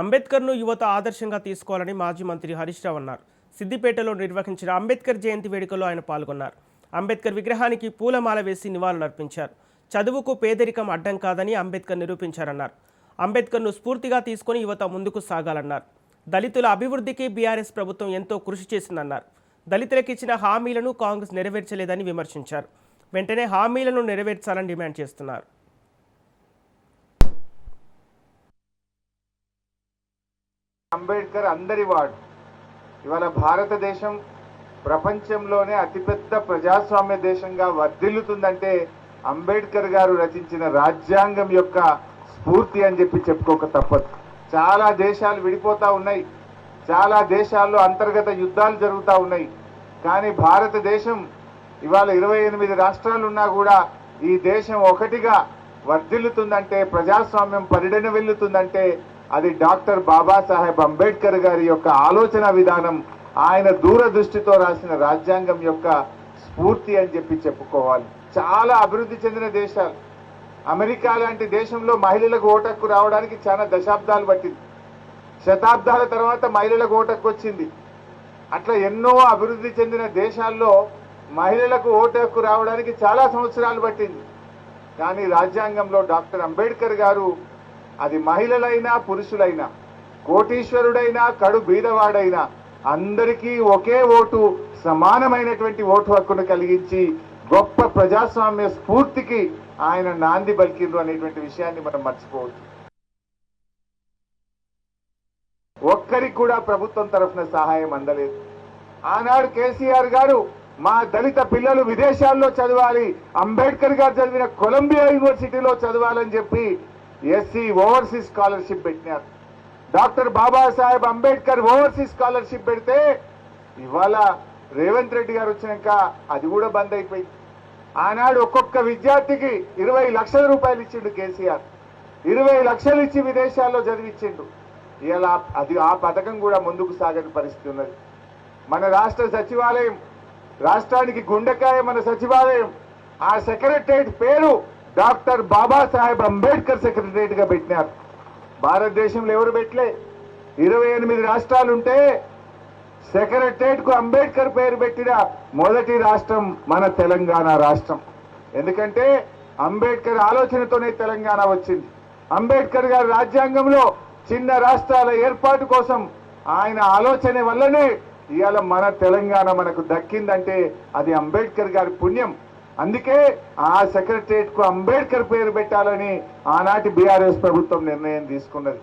అంబేద్కర్ను యువత ఆదర్శంగా తీసుకోవాలని మాజీ మంత్రి హరీష్ రావు అన్నారు. సిద్దిపేటలో నిర్వహించిన అంబేద్కర్ జయంతి వేడుకలో ఆయన పాల్గొన్నారు. అంబేద్కర్ విగ్రహానికి పూలమాల వేసి నివాళులర్పించారు. చదువుకు పేదరికం అడ్డం కాదని అంబేద్కర్ నిరూపించారన్నారు. అంబేద్కర్ను స్ఫూర్తిగా తీసుకొని యువత ముందుకు సాగాలన్నారు. దళితుల అభివృద్ధికి బీఆర్ఎస్ ప్రభుత్వం ఎంతో కృషి చేసిందన్నారు. దళితులకు ఇచ్చిన హామీలను కాంగ్రెస్ నెరవేర్చలేదని విమర్శించారు. వెంటనే హామీలను నెరవేర్చాలని డిమాండ్ చేస్తున్నారు. అంబేద్కర్ అందరి వాడు. ఇవాళ భారతదేశం ప్రపంచంలోనే అతిపెద్ద ప్రజాస్వామ్య దేశంగా వర్ధిల్లుతుందంటే అంబేద్కర్ గారు రచించిన రాజ్యాంగం యొక్క స్ఫూర్తి అని చెప్పుకోక తప్పదు. చాలా దేశాలు విడిపోతా ఉన్నాయి, చాలా దేశాల్లో అంతర్గత యుద్ధాలు జరుగుతూ ఉన్నాయి. కానీ భారతదేశం ఇవాళ 28 రాష్ట్రాలు ఉన్నా కూడా ఈ దేశం ఒకటిగా వర్ధిల్లుతుందంటే, ప్రజాస్వామ్యం పరిడన వెళ్లుతుందంటే అది డాక్టర్ బాబాసాహెబ్ అంబేద్కర్ గారి యొక్క ఆలోచన విధానం, ఆయన దూరదృష్టితో రాసిన రాజ్యాంగం యొక్క స్ఫూర్తి అని చెప్పుకోవాలి. చాలా అభివృద్ధి చెందిన దేశాలు, అమెరికా లాంటి దేశంలో మహిళలకు ఓటు హక్కు రావడానికి చాలా దశాబ్దాలు పట్టింది. శతాబ్దాల తర్వాత మహిళలకు ఓటు హక్కు వచ్చింది. అట్లా ఎన్నో అభివృద్ధి చెందిన దేశాల్లో మహిళలకు ఓటు హక్కు రావడానికి చాలా సంవత్సరాలు పట్టింది. కానీ రాజ్యాంగంలో డాక్టర్ అంబేద్కర్ గారు అది మహిళలైనా పురుషులైనా, కోటీశ్వరుడైనా కడు బీదవాడైనా అందరికీ ఒకే ఓటు, సమానమైనటువంటి ఓటు హక్కును కలిగించి గొప్ప ప్రజాస్వామ్య స్ఫూర్తికి ఆయన నాంది పలికిండ్రు అనేటువంటి విషయాన్ని మనం మర్చిపోవచ్చు. ఒక్కరికి కూడా ప్రభుత్వం తరఫున సహాయం అందలేదు. ఆనాడు కేసీఆర్ గారు మా దళిత పిల్లలు విదేశాల్లో చదవాలి, అంబేద్కర్ గారు చదివిన కొలంబియా యూనివర్సిటీలో చదవాలని చెప్పి ఎస్సీ ఓవర్సీస్ స్కాలర్షిప్ పెట్టినారు. Doctor Babasaheb Ambedkar overseas scholarship పెడితే ఇవాళ రేవంత్ రెడ్డి గారు వచ్చినాక అది కూడా బంద్ అయిపోయింది. ఆనాడు ఒక్కొక్క విద్యార్థికి 20 లక్షల రూపాయలు ఇచ్చిండు కేసీఆర్. 20 లక్షలు ఇచ్చి విదేశాల్లో చదివించిండు. ఇలా ఆ పథకం కూడా ముందుకు సాగని పరిస్థితి ఉన్నది. మన రాష్ట్ర సచివాలయం, రాష్ట్రానికి గుండెకాయ మన సచివాలయం, ఆ సెక్రటరేట్ పేరు డాక్టర్ బాబాసాహెబ్ అంబేద్కర్ సెక్రటరేట్ గా పెట్టినారు. భారతదేశంలో ఎవరు పెట్టలే. 28 రాష్ట్రాలుంటే సెక్రటరేట్ కు అంబేద్కర్ పేరు పెట్టిన మొదటి రాష్ట్రం మన తెలంగాణ రాష్ట్రం. ఎందుకంటే అంబేద్కర్ ఆలోచనతోనే తెలంగాణ వచ్చింది. అంబేద్కర్ గారి రాజ్యాంగంలో చిన్న రాష్ట్రాల ఏర్పాటు కోసం ఆయన ఆలోచన వల్లనే ఇవాళ మన తెలంగాణ మనకు దక్కిందంటే అది అంబేద్కర్ గారి పుణ్యం. అందుకే ఆ సెక్రటరేట్ కు అంబేద్కర్ పేరు పెట్టాలని ఆనాటి బీఆర్ఎస్ ప్రభుత్వం నిర్ణయం తీసుకున్నది.